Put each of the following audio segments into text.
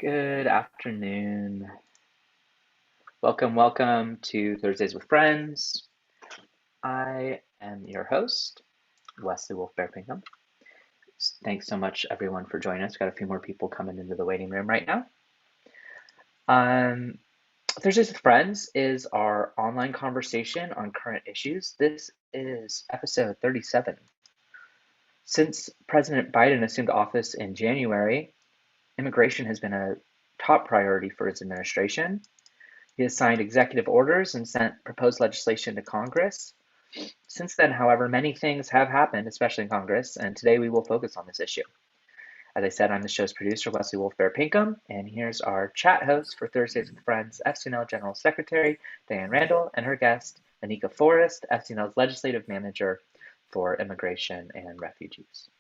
Good afternoon. Welcome to Thursdays with Friends. I am your host, Wesley Wolf-Bear-Pinkham. Thanks so much, everyone, for joining us. Got a few more people coming into the waiting room right now. Thursdays with Friends is our online conversation on current issues. This is episode 37. Since President Biden assumed office in January, immigration has been a top priority for his administration. He has signed executive orders and sent proposed legislation to Congress. Since then, however, many things have happened, especially in Congress, and today we will focus on this issue. As I said, I'm the show's producer, Wesley Wolf-Bear-Pinkham, and here's our chat host for Thursdays with Friends, FCNL General Secretary Diane Randall, and her guest, Anika Forrest, FCNL's Legislative Manager for Immigration and Refugees.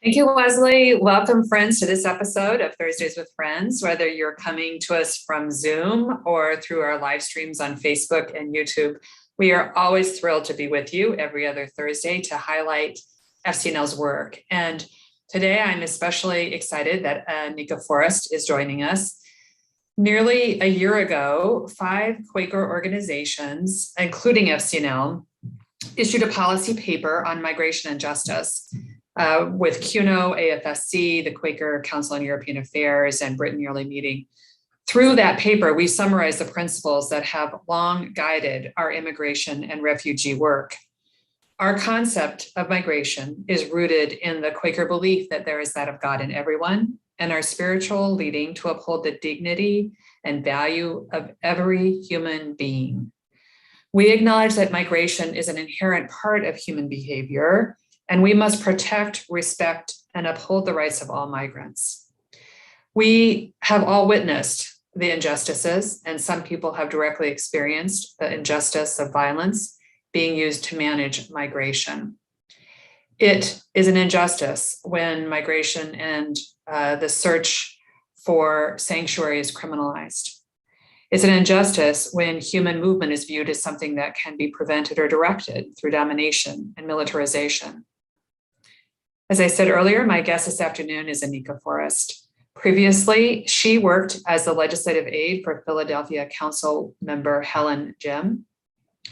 Thank you, Wesley. Welcome, friends, to this episode of Thursdays with Friends, whether you're coming to us from Zoom or through our live streams on Facebook and YouTube. We are always thrilled to be with you every other Thursday to highlight FCNL's work. And today I'm especially excited that Anika Forrest is joining us. Nearly a year ago, 5 Quaker organizations, including FCNL, issued a policy paper on migration and justice. With CUNO, AFSC, the Quaker Council on European Affairs, and Britain Yearly Meeting. Through that paper, we summarize the principles that have long guided our immigration and refugee work. Our concept of migration is rooted in the Quaker belief that there is that of God in everyone, and our spiritual leading to uphold the dignity and value of every human being. We acknowledge that migration is an inherent part of human behavior, and we must protect, respect, and uphold the rights of all migrants. We have all witnessed the injustices, and some people have directly experienced the injustice of violence being used to manage migration. It is an injustice when migration and the search for sanctuary is criminalized. It's an injustice when human movement is viewed as something that can be prevented or directed through domination and militarization. As I said earlier, my guest this afternoon is Anika Forrest. Previously, she worked as the legislative aide for Philadelphia Council member Helen Jim.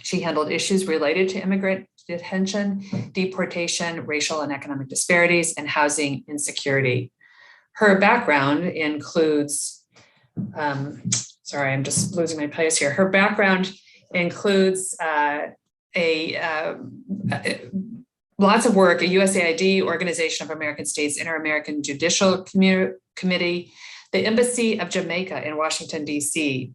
She handled issues related to immigrant detention, deportation, racial and economic disparities, and housing insecurity. Her background includes, sorry, I'm just losing my place here. Her background includes lots of work at USAID, Organization of American States Inter-American Judicial Committee, the Embassy of Jamaica in Washington, D.C.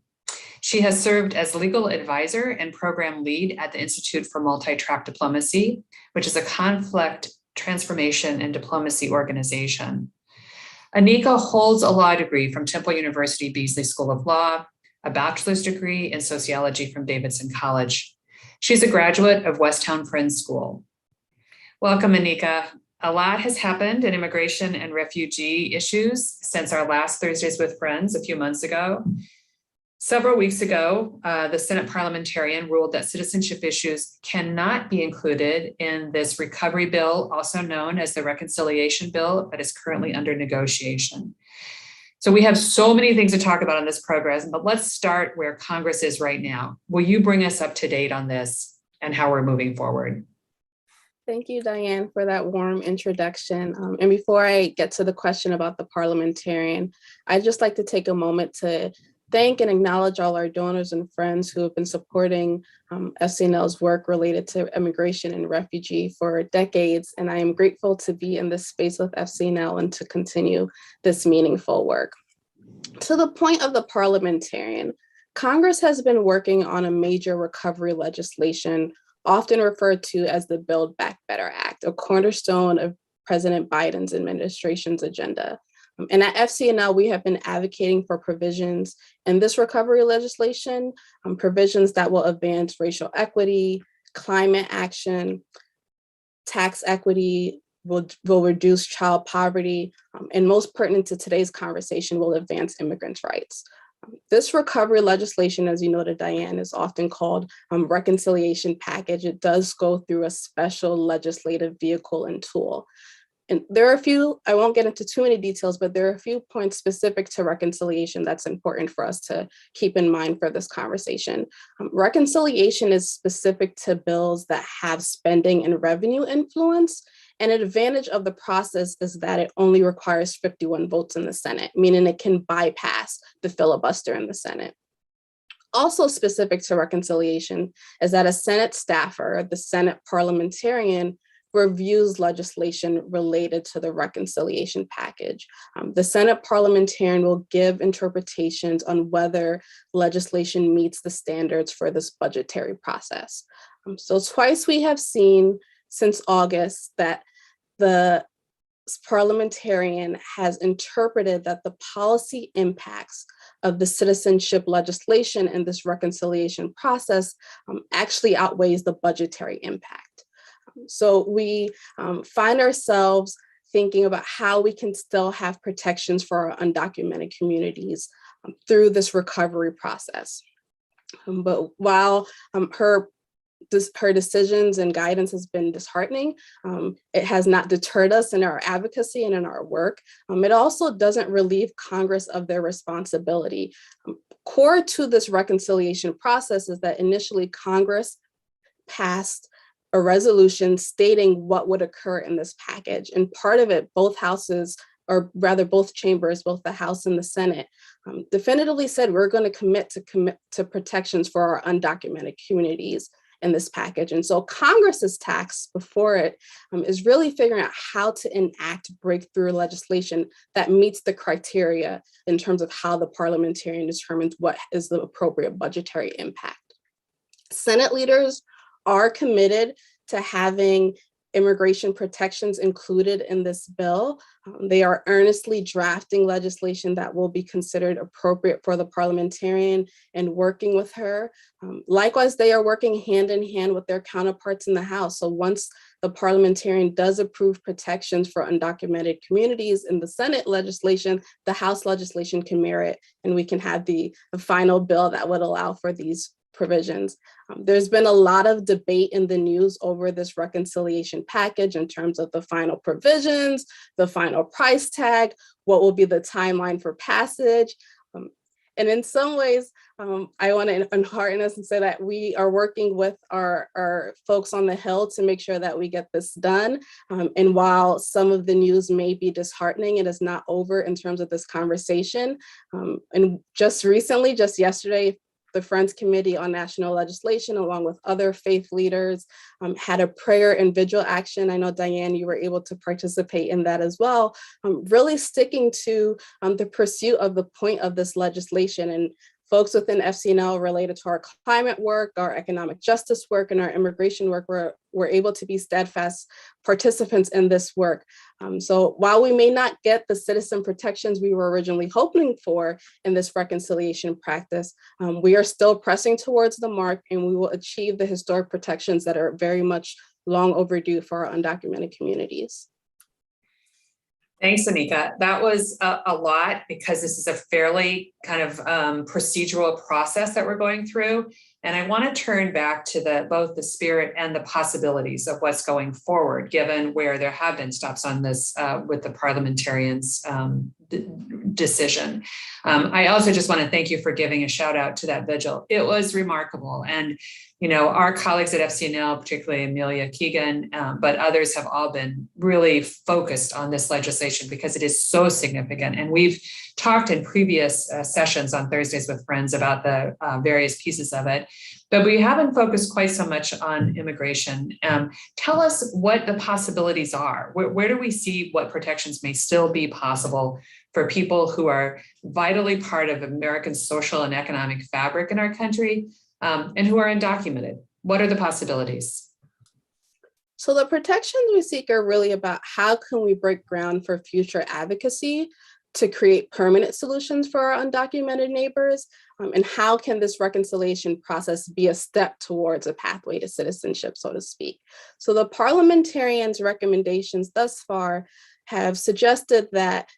She has served as legal advisor and program lead at the Institute for Multi-Track Diplomacy, which is a conflict transformation and diplomacy organization. Anika holds a law degree from Temple University Beasley School of Law, a bachelor's degree in sociology from Davidson College. She's a graduate of Westtown Friends School. Welcome, Anika. A lot has happened in immigration and refugee issues since our last Thursdays with Friends a few months ago. Several weeks ago, the Senate parliamentarian ruled that citizenship issues cannot be included in this recovery bill, also known as the reconciliation bill, that is currently under negotiation. So we have so many things to talk about on this program, but let's start where Congress is right now. Will you bring us up to date on this and how we're moving forward? Thank you, Diane, for that warm introduction. And before I get to the question about the parliamentarian, I'd just like to take a moment to thank and acknowledge all our donors and friends who have been supporting FCNL's work related to immigration and refugee for decades. And I am grateful to be in this space with FCNL and to continue this meaningful work. To the point of the parliamentarian, Congress has been working on a major recovery legislation often referred to as the Build Back Better Act, a cornerstone of President Biden's administration's agenda. And at FCNL, we have been advocating for provisions in this recovery legislation, provisions that will advance racial equity, climate action, tax equity, will reduce child poverty, and most pertinent to today's conversation, will advance immigrants' rights. This recovery legislation, as you noted, Diane, is often called reconciliation package. It does go through a special legislative vehicle and tool. And there are a few, I won't get into too many details, but there are a few points specific to reconciliation that's important for us to keep in mind for this conversation. Reconciliation is specific to bills that have spending and revenue influence. And an advantage of the process is that it only requires 51 votes in the Senate, meaning it can bypass the filibuster in the Senate. Also specific to reconciliation is that a Senate staffer, the Senate parliamentarian, reviews legislation related to the reconciliation package. The Senate parliamentarian will give interpretations on whether legislation meets the standards for this budgetary process. So twice we have seen since August that the parliamentarian has interpreted that the policy impacts of the citizenship legislation in this reconciliation process actually outweighs the budgetary impact. So we find ourselves thinking about how we can still have protections for our undocumented communities through this recovery process. But while her decisions and guidance has been disheartening, it has not deterred us in our advocacy and in our work. It also doesn't relieve Congress of their responsibility. Core to this reconciliation process is that initially Congress passed a resolution stating what would occur in this package. And part of it, both houses, or rather both chambers, both the House and the Senate, definitively said we're going to commit to protections for our undocumented communities in this package. And so Congress's task before it is really figuring out how to enact breakthrough legislation that meets the criteria in terms of how the parliamentarian determines what is the appropriate budgetary impact. Senate leaders are committed to having immigration protections included in this bill. They are earnestly drafting legislation that will be considered appropriate for the parliamentarian and working with her. Likewise, they are working hand in hand with their counterparts in the House. So once the parliamentarian does approve protections for undocumented communities in the Senate legislation, the House legislation can mirror it, and we can have the final bill that would allow for these provisions. There's been a lot of debate in the news over this reconciliation package in terms of the final provisions, the final price tag, what will be the timeline for passage. And in some ways, I want to enhearten us and say that we are working with our folks on the Hill to make sure that we get this done. And while some of the news may be disheartening, it is not over in terms of this conversation. And just recently, just yesterday, the Friends Committee on National Legislation, along with other faith leaders, had a prayer and vigil action. I know, Diane, you were able to participate in that as well, really sticking to the pursuit of the point of this legislation. And folks within FCNL related to our climate work, our economic justice work, and our immigration work were able to be steadfast participants in this work. So while we may not get the citizen protections we were originally hoping for in this reconciliation practice, we are still pressing towards the mark, and we will achieve the historic protections that are very much long overdue for our undocumented communities. Thanks, Anika. That was a lot, because this is a fairly kind of procedural process that we're going through. And I want to turn back to both the spirit and the possibilities of what's going forward, given where there have been stops on this with the parliamentarians' decision. I also just want to thank you for giving a shout out to that vigil. It was remarkable. And our colleagues at FCNL, particularly Amelia Keegan, but others have all been really focused on this legislation because it is so significant. And we've talked in previous sessions on Thursdays with Friends about the various pieces of it, but we haven't focused quite so much on immigration. Tell us what the possibilities are. Where do we see what protections may still be possible for people who are vitally part of American social and economic fabric in our country, and who are undocumented? What are the possibilities? So the protections we seek are really about how can we break ground for future advocacy to create permanent solutions for our undocumented neighbors, and how can this reconciliation process be a step towards a pathway to citizenship, so to speak. So the parliamentarians' recommendations thus far have suggested that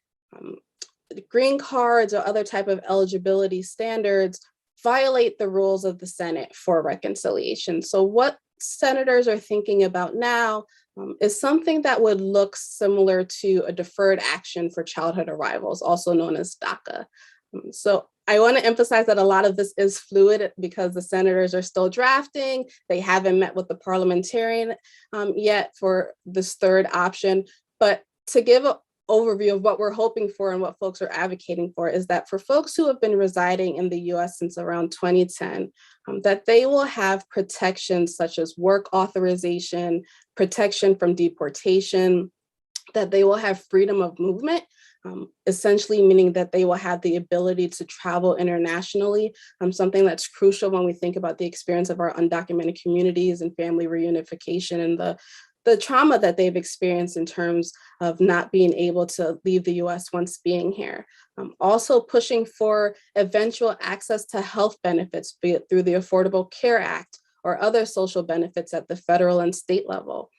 green cards or other type of eligibility standards violate the rules of the Senate for reconciliation. So what senators are thinking about now, is something that would look similar to a deferred action for childhood arrivals, also known as DACA. So I want to emphasize that a lot of this is fluid because the senators are still drafting. They haven't met with the parliamentarian yet for this third option. But to give an overview of what we're hoping for and what folks are advocating for is that for folks who have been residing in the US since around 2010, that they will have protections such as work authorization, protection from deportation, that they will have freedom of movement, essentially meaning that they will have the ability to travel internationally, something that's crucial when we think about the experience of our undocumented communities and family reunification and the trauma that they've experienced in terms of not being able to leave the US once being here. Also pushing for eventual access to health benefits, be it through the Affordable Care Act or other social benefits at the federal and state level.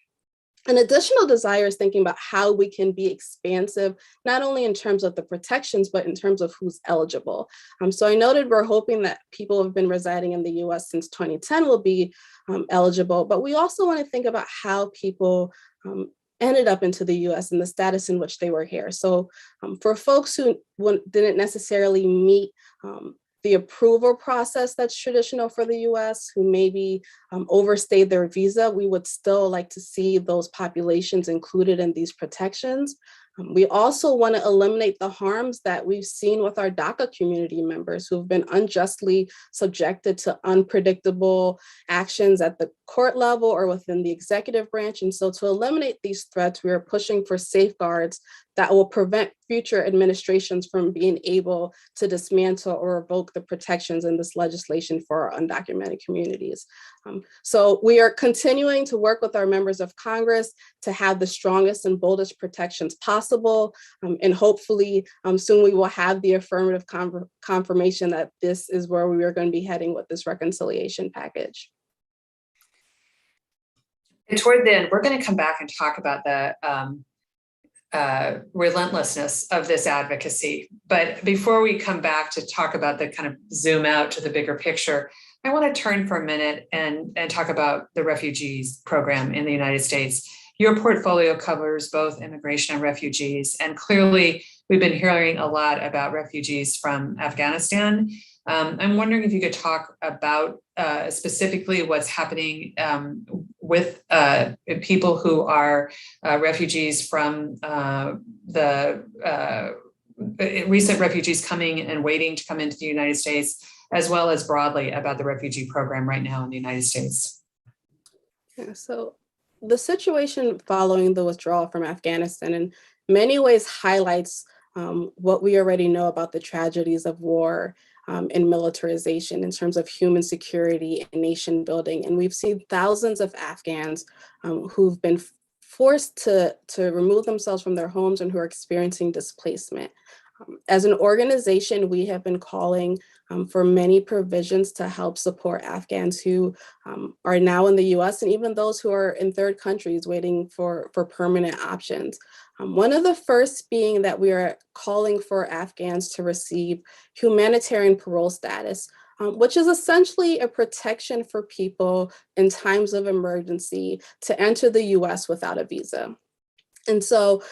An additional desire is thinking about how we can be expansive, not only in terms of the protections, but in terms of who's eligible. So I noted we're hoping that people who have been residing in the US since 2010 will be eligible, but we also want to think about how people ended up into the US and the status in which they were here. So for folks who didn't necessarily meet the approval process that's traditional for the US, who maybe overstayed their visa, we would still like to see those populations included in these protections. We also want to eliminate the harms that we've seen with our DACA community members who have been unjustly subjected to unpredictable actions at the court level or within the executive branch. And so to eliminate these threats, we are pushing for safeguards that will prevent future administrations from being able to dismantle or revoke the protections in this legislation for our undocumented communities. So we are continuing to work with our members of Congress to have the strongest and boldest protections possible. And hopefully soon we will have the affirmative confirmation that this is where we are going to be heading with this reconciliation package. And toward the end, we're going to come back and talk about the relentlessness of this advocacy. But before we come back to talk about the kind of zoom out to the bigger picture, I want to turn for a minute and talk about the refugees program in the United States. Your portfolio covers both immigration and refugees, and clearly we've been hearing a lot about refugees from Afghanistan. I'm wondering if you could talk about specifically what's happening with people who are refugees from the recent refugees coming and waiting to come into the United States, as well as broadly about the refugee program right now in the United States. Yeah, so the situation following the withdrawal from Afghanistan in many ways highlights what we already know about the tragedies of war and militarization in terms of human security and nation building. And we've seen thousands of Afghans who've been forced to remove themselves from their homes and who are experiencing displacement. As an organization, we have been calling for many provisions to help support Afghans who are now in the US and even those who are in third countries waiting for permanent options. One of the first being that we are calling for Afghans to receive humanitarian parole status, which is essentially a protection for people in times of emergency to enter the US without a visa. And so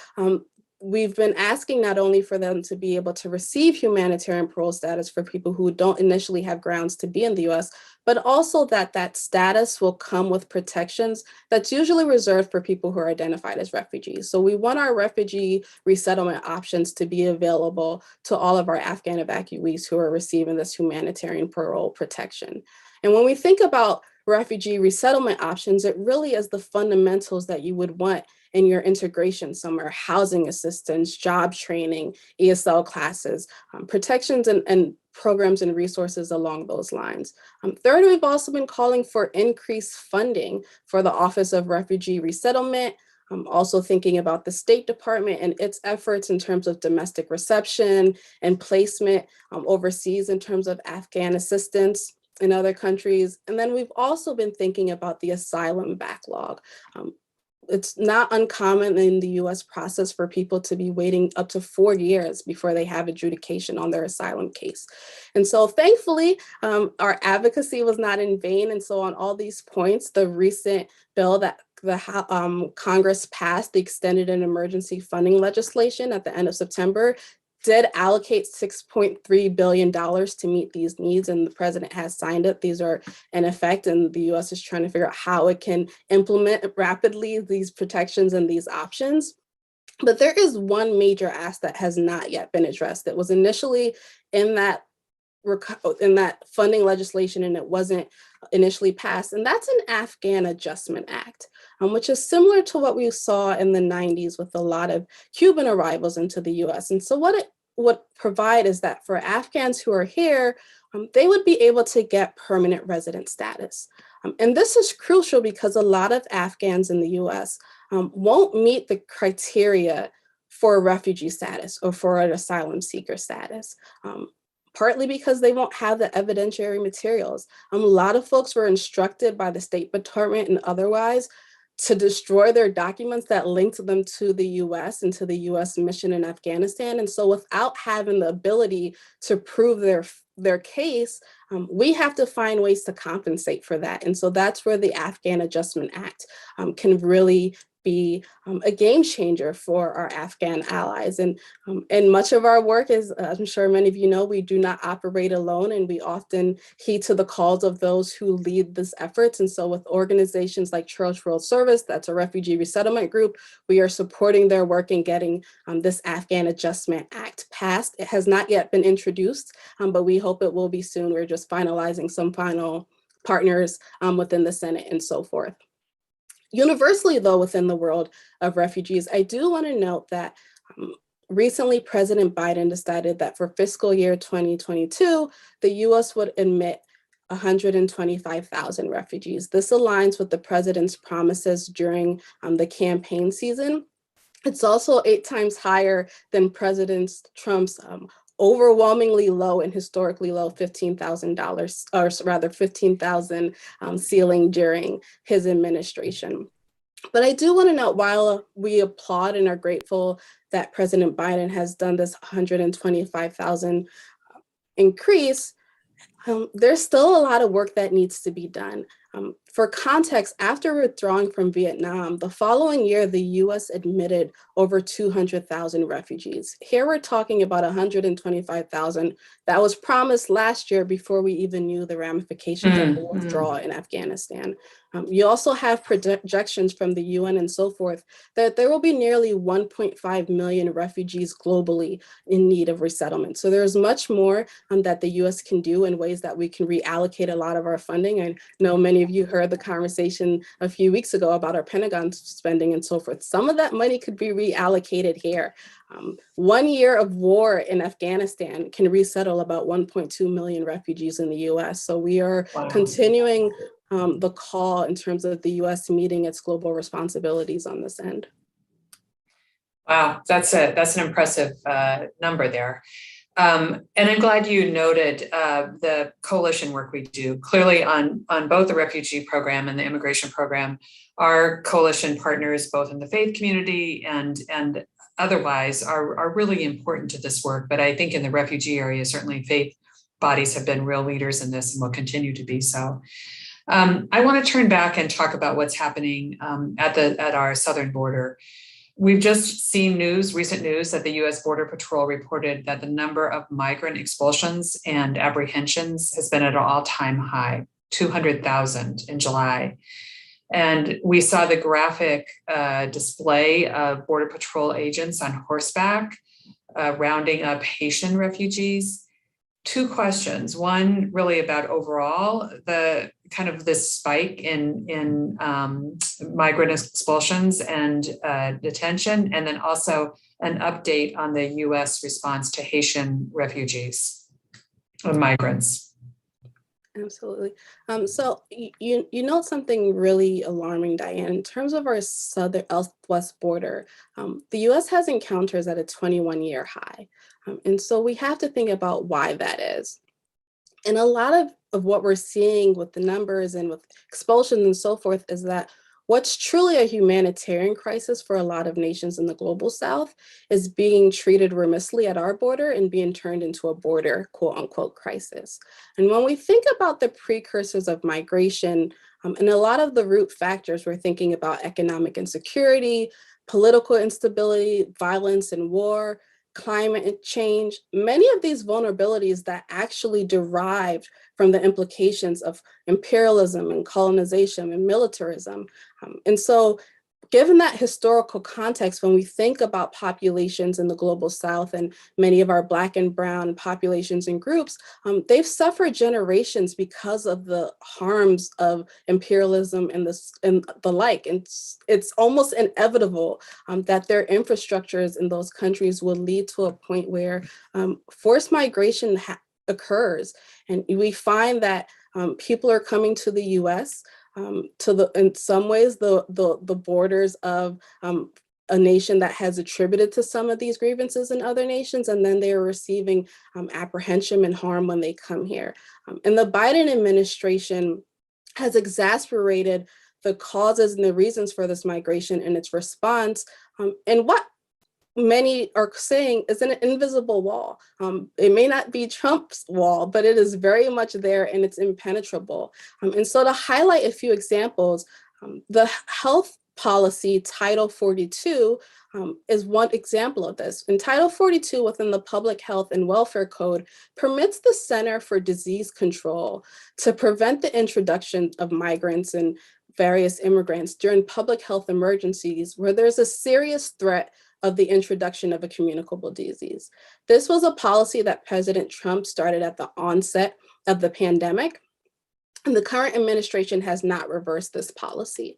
we've been asking not only for them to be able to receive humanitarian parole status for people who don't initially have grounds to be in the US, but also that that status will come with protections that's usually reserved for people who are identified as refugees. So we want our refugee resettlement options to be available to all of our Afghan evacuees who are receiving this humanitarian parole protection. And when we think about refugee resettlement options, it really is the fundamentals that you would want in your integration somewhere: housing assistance, job training, ESL classes, protections and programs and resources along those lines. Third, we've also been calling for increased funding for the Office of Refugee Resettlement. Also thinking about the State Department and its efforts in terms of domestic reception and placement overseas in terms of Afghan assistance in other countries. And then we've also been thinking about the asylum backlog. It's not uncommon in the US process for people to be waiting up to 4 years before they have adjudication on their asylum case. And so thankfully, our advocacy was not in vain. And so on all these points, the recent bill that Congress passed the extended and emergency funding legislation at the end of September, did allocate $6.3 billion to meet these needs, and the president has signed it. These are in effect, and the US is trying to figure out how it can implement rapidly these protections and these options. But there is one major ask that has not yet been addressed. It was initially in that funding legislation, and it wasn't initially passed, and that's an Afghan Adjustment Act, which is similar to what we saw in the 90s with a lot of Cuban arrivals into the US. And so what it would provide is that for Afghans who are here, they would be able to get permanent resident status. And this is crucial because a lot of Afghans in the US won't meet the criteria for a refugee status or for an asylum seeker status. Partly because they won't have the evidentiary materials. A lot of folks were instructed by the State Department and otherwise to destroy their documents that linked them to the US and to the US mission in Afghanistan. And so without having the ability to prove their case, we have to find ways to compensate for that. And so that's where the Afghan Adjustment Act can really be a game changer for our Afghan allies. And much of our work is, I'm sure many of you know, we do not operate alone, and we often heed to the calls of those who lead these efforts. And so with organizations like Church World Service, that's a refugee resettlement group, we are supporting their work in getting this Afghan Adjustment Act passed. It has not yet been introduced, but we hope it will be soon. We're just finalizing some final partners within the Senate and so forth. Universally, though, within the world of refugees, I do want to note that recently President Biden decided that for fiscal year 2022, the US would admit 125,000 refugees. This aligns with the president's promises during the campaign season. It's also 8 times higher than President Trump's overwhelmingly low and historically low $15,000, or rather 15,000 ceiling during his administration. But I do want to note, while we applaud and are grateful that President Biden has done this 125,000 increase, there's still a lot of work that needs to be done. For context, after withdrawing from Vietnam, the following year, the US admitted over 200,000 refugees. Here we're talking about 125,000 that was promised last year before we even knew the ramifications of the withdrawal in Afghanistan. You also have projections from the UN and so forth that there will be nearly 1.5 million refugees globally in need of resettlement. So there's much more that the US can do in ways that we can reallocate a lot of our funding. I know many of you heard the conversation a few weeks ago about our Pentagon spending and so forth. Some of that money could be reallocated here. 1 year of war in Afghanistan can resettle about 1.2 million refugees in the US. So we are continuing the call in terms of the US meeting its global responsibilities on this end. Wow, that's an impressive number there. And I'm glad you noted the coalition work we do. Clearly on both the refugee program and the immigration program, our coalition partners, both in the faith community and otherwise, are really important to this work. But I think in the refugee area, certainly faith bodies have been real leaders in this and will continue to be so. I want to turn back and talk about what's happening at our southern border. We've just seen recent news that the U.S. Border Patrol reported that the number of migrant expulsions and apprehensions has been at an all-time high, 200,000 in July. And we saw the graphic display of Border Patrol agents on horseback rounding up Haitian refugees. 2 questions. One, really about overall the kind of this spike in migrant expulsions and detention, and then also an update on the U.S. response to Haitian refugees or migrants. Absolutely. So you know something really alarming, Diane. In terms of our southwest border, the U.S. has encounters at a 21-year high. And so we have to think about why that is. And a lot of what we're seeing with the numbers and with expulsions and so forth is that what's truly a humanitarian crisis for a lot of nations in the global south is being treated remissly at our border and being turned into a border, quote unquote, crisis. And when we think about the precursors of migration, And a lot of the root factors, we're thinking about economic insecurity, political instability, violence and war, climate change, many of these vulnerabilities that actually derived from the implications of imperialism and colonization and militarism. And so given that historical context, when we think about populations in the global South and many of our Black and Brown populations and groups, they've suffered generations because of the harms of imperialism and the like. And it's almost inevitable that their infrastructures in those countries will lead to a point where forced migration occurs. And we find that people are coming to the US in some ways, the borders of a nation that has attributed to some of these grievances in other nations, and then they are receiving apprehension and harm when they come here. And the Biden administration has exacerbated the causes and the reasons for this migration and its response. And what many are saying is an invisible wall. It may not be Trump's wall, but it is very much there and it's impenetrable. And so to highlight a few examples, the health policy Title 42 is one example of this. In Title 42 within the Public Health and Welfare Code permits the Center for Disease Control to prevent the introduction of migrants and various immigrants during public health emergencies where there's a serious threat of the introduction of a communicable disease. This was a policy that President Trump started at the onset of the pandemic, and the current administration has not reversed this policy.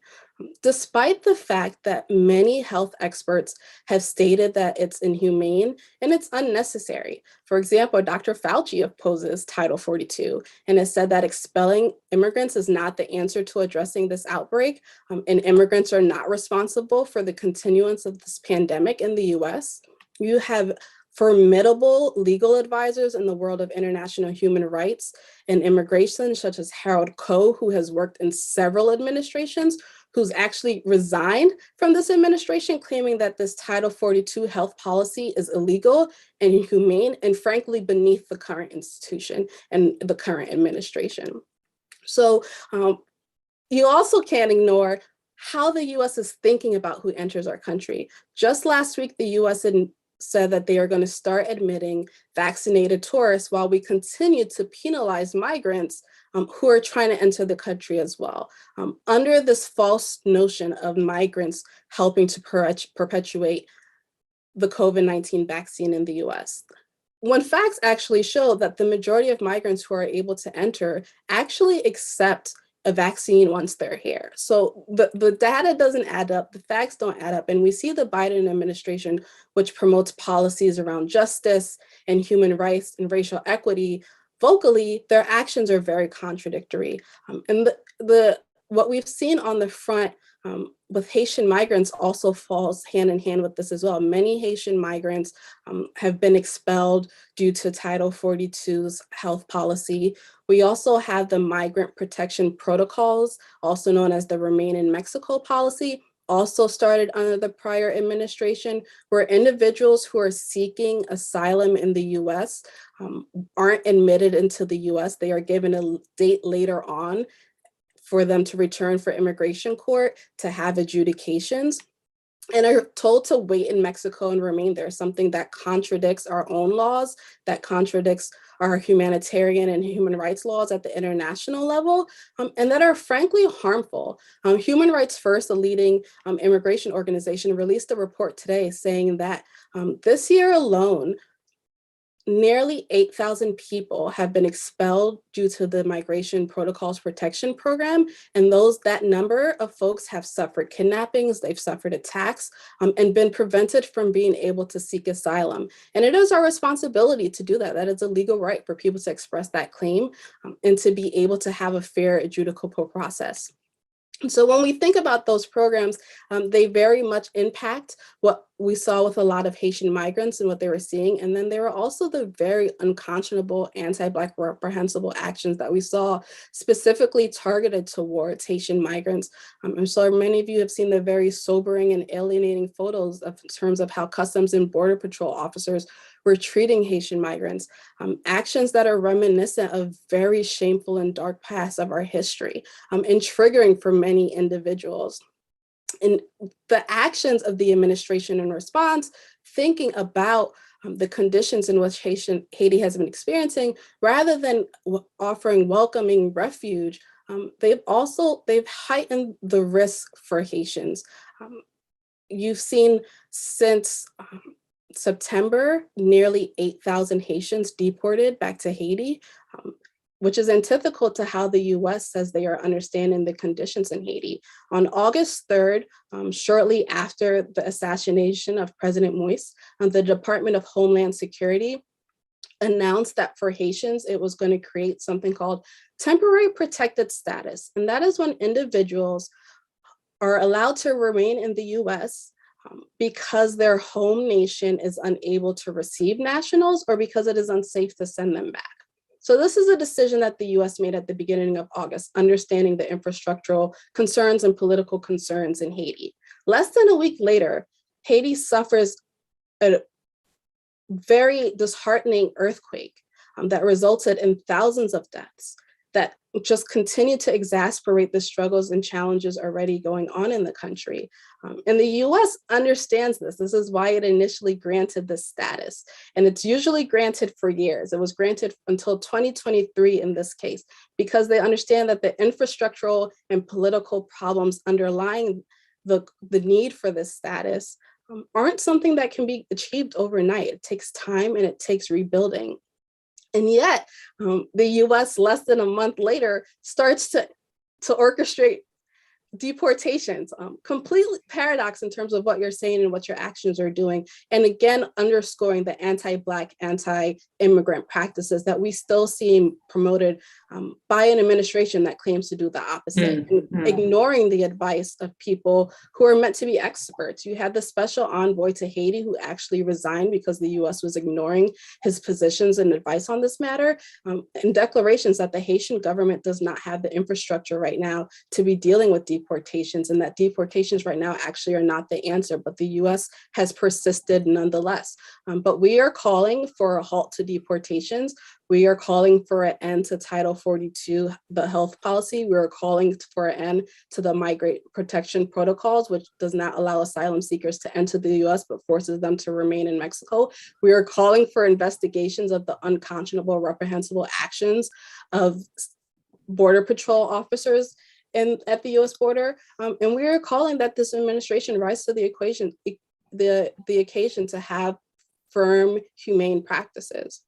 Despite the fact that many health experts have stated that it's inhumane and it's unnecessary. For example, Dr. Fauci opposes Title 42 and has said that expelling immigrants is not the answer to addressing this outbreak, and immigrants are not responsible for the continuance of this pandemic in the US. You have formidable legal advisors in the world of international human rights and immigration, such as Harold Koh, who has worked in several administrations, who's actually resigned from this administration, claiming that this Title 42 health policy is illegal and inhumane, and frankly, beneath the current institution and the current administration. So you also can't ignore how the US is thinking about who enters our country. Just last week, the US said that they are going to start admitting vaccinated tourists while we continue to penalize migrants who are trying to enter the country as well, under this false notion of migrants helping to perpetuate the COVID-19 vaccine in the US. When facts actually show that the majority of migrants who are able to enter actually accept a vaccine once they're here. So the data doesn't add up, the facts don't add up. And we see the Biden administration, which promotes policies around justice and human rights and racial equity, vocally, their actions are very contradictory. And what we've seen on the front with Haitian migrants also falls hand in hand with this as well. Many Haitian migrants have been expelled due to Title 42's health policy. We also have the Migrant Protection Protocols, also known as the Remain in Mexico policy, also started under the prior administration, where individuals who are seeking asylum in the US aren't admitted into the US. They are given a date later on for them to return for immigration court to have adjudications, and are told to wait in Mexico and remain there, something that contradicts our own laws, that contradicts our humanitarian and human rights laws at the international level, and that are frankly harmful. Human Rights First, a leading immigration organization, released a report today saying that this year alone, nearly 8,000 people have been expelled due to the Migration Protocols Protection Program. And that number of folks have suffered kidnappings, they've suffered attacks, and been prevented from being able to seek asylum. And it is our responsibility to do that. That is a legal right for people to express that claim and to be able to have a fair adjudicable process. And so when we think about those programs, they very much impact what we saw with a lot of Haitian migrants and what they were seeing. And then there were also the very unconscionable anti-Black reprehensible actions that we saw specifically targeted towards Haitian migrants. I'm sure many of you have seen the very sobering and alienating photos in terms of how Customs and Border Patrol officers were treating Haitian migrants, actions that are reminiscent of very shameful and dark past of our history, and triggering for many individuals. And the actions of the administration in response, thinking about the conditions in which Haiti has been experiencing, rather than offering welcoming refuge, they've heightened the risk for Haitians. You've seen since September, nearly 8,000 Haitians deported back to Haiti, which is antithetical to how the US says they are understanding the conditions in Haiti. On August 3rd, shortly after the assassination of President Moise, the Department of Homeland Security announced that for Haitians, it was going to create something called temporary protected status. And that is when individuals are allowed to remain in the US because their home nation is unable to receive nationals or because it is unsafe to send them back. So this is a decision that the US made at the beginning of August, understanding the infrastructural concerns and political concerns in Haiti. Less than a week later, Haiti suffers a very disheartening earthquake that resulted in thousands of deaths that just continue to exacerbate the struggles and challenges already going on in the country. And the US understands this. This is why it initially granted this status. And it's usually granted for years. It was granted until 2023 in this case, because they understand that the infrastructural and political problems underlying the need for this status aren't something that can be achieved overnight. It takes time and it takes rebuilding. And yet, the US, less than a month later, starts to orchestrate deportations, completely paradox in terms of what you're saying and what your actions are doing. And again, underscoring the anti-Black, anti-immigrant practices that we still see promoted by an administration that claims to do the opposite, and ignoring the advice of people who are meant to be experts. You had the special envoy to Haiti who actually resigned because the US was ignoring his positions and advice on this matter, and declarations that the Haitian government does not have the infrastructure right now to be dealing with deportations, and that deportations right now actually are not the answer, but the US has persisted nonetheless. But we are calling for a halt to deportations. We are calling for an end to Title 42, the health policy. We are calling for an end to the migrant protection protocols, which does not allow asylum seekers to enter the US, but forces them to remain in Mexico. We are calling for investigations of the unconscionable, reprehensible actions of Border Patrol officers at the US border. And we are calling that this administration rise to the occasion to have firm, humane practices.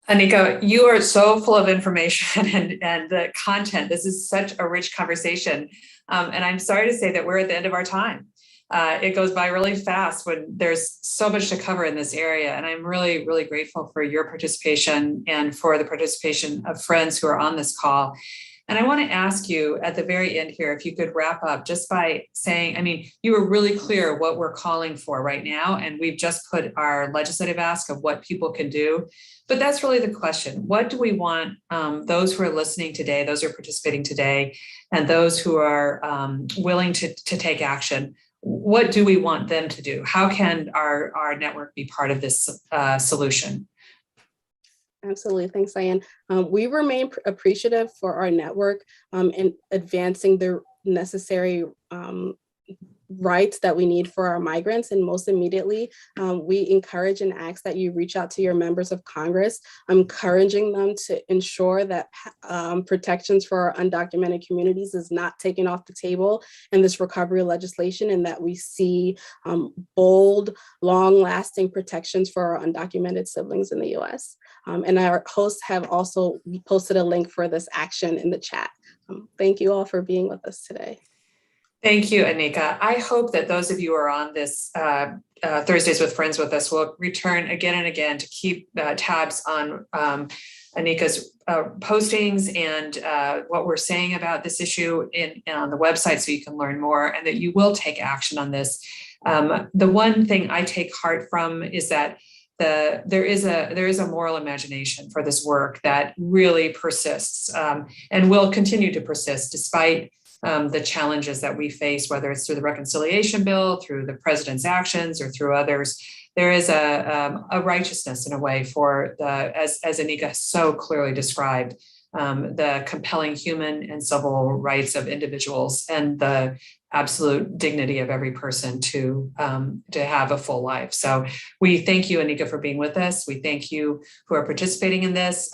Anika, you are so full of information and the content. This is such a rich conversation. And I'm sorry to say that we're at the end of our time. It goes by really fast when there's so much to cover in this area. And I'm really, really grateful for your participation and for the participation of friends who are on this call. And I want to ask you at the very end here, if you could wrap up just by saying, I mean, you were really clear what we're calling for right now. And we've just put our legislative ask of what people can do. But that's really the question. What do we want those who are listening today, those who are participating today, and those who are willing to take action? What do we want them to do? How can our network be part of this solution? Absolutely. Thanks, Diane. We remain appreciative for our network in advancing the necessary rights that we need for our migrants. And most immediately, we encourage and ask that you reach out to your members of Congress, encouraging them to ensure that protections for our undocumented communities is not taken off the table in this recovery legislation, and that we see bold, long-lasting protections for our undocumented siblings in the US. And our hosts have also posted a link for this action in the chat. Thank you all for being with us today. Thank you, Anika. I hope that those of you who are on this Thursdays with Friends with us will return again and again to keep tabs on Anika's postings and what we're saying about this issue on the website so you can learn more, and that you will take action on this. The one thing I take heart from is that there is a moral imagination for this work that really persists and will continue to persist despite the challenges that we face, whether it's through the reconciliation bill, through the president's actions, or through others. There is a righteousness in a way for as Anika so clearly described, the compelling human and civil rights of individuals and the absolute dignity of every person to have a full life. So we thank you, Anika, for being with us. We thank you who are participating in this.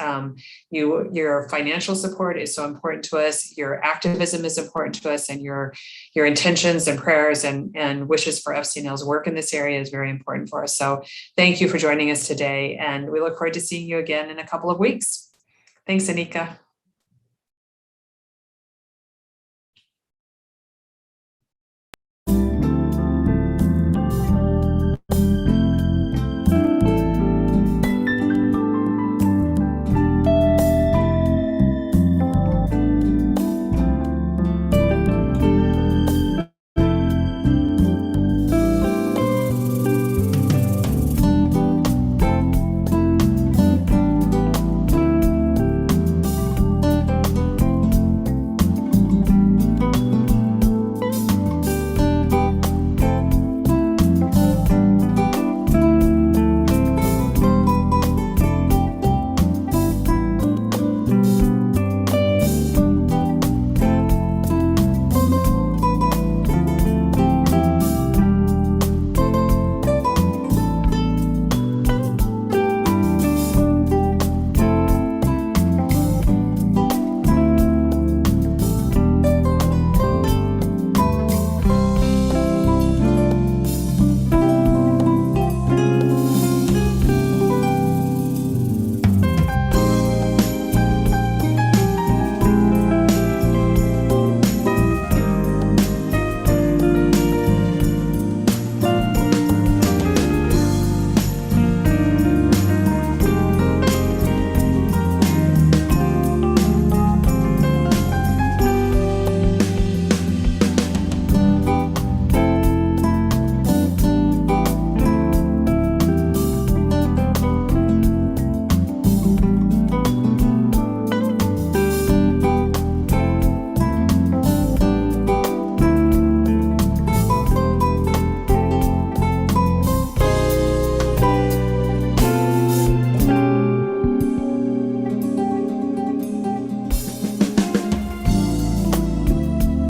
Your financial support is so important to us. Your activism is important to us, and your intentions and prayers and wishes for FCNL's work in this area is very important for us. So thank you for joining us today, and we look forward to seeing you again in a couple of weeks. Thanks, Anika.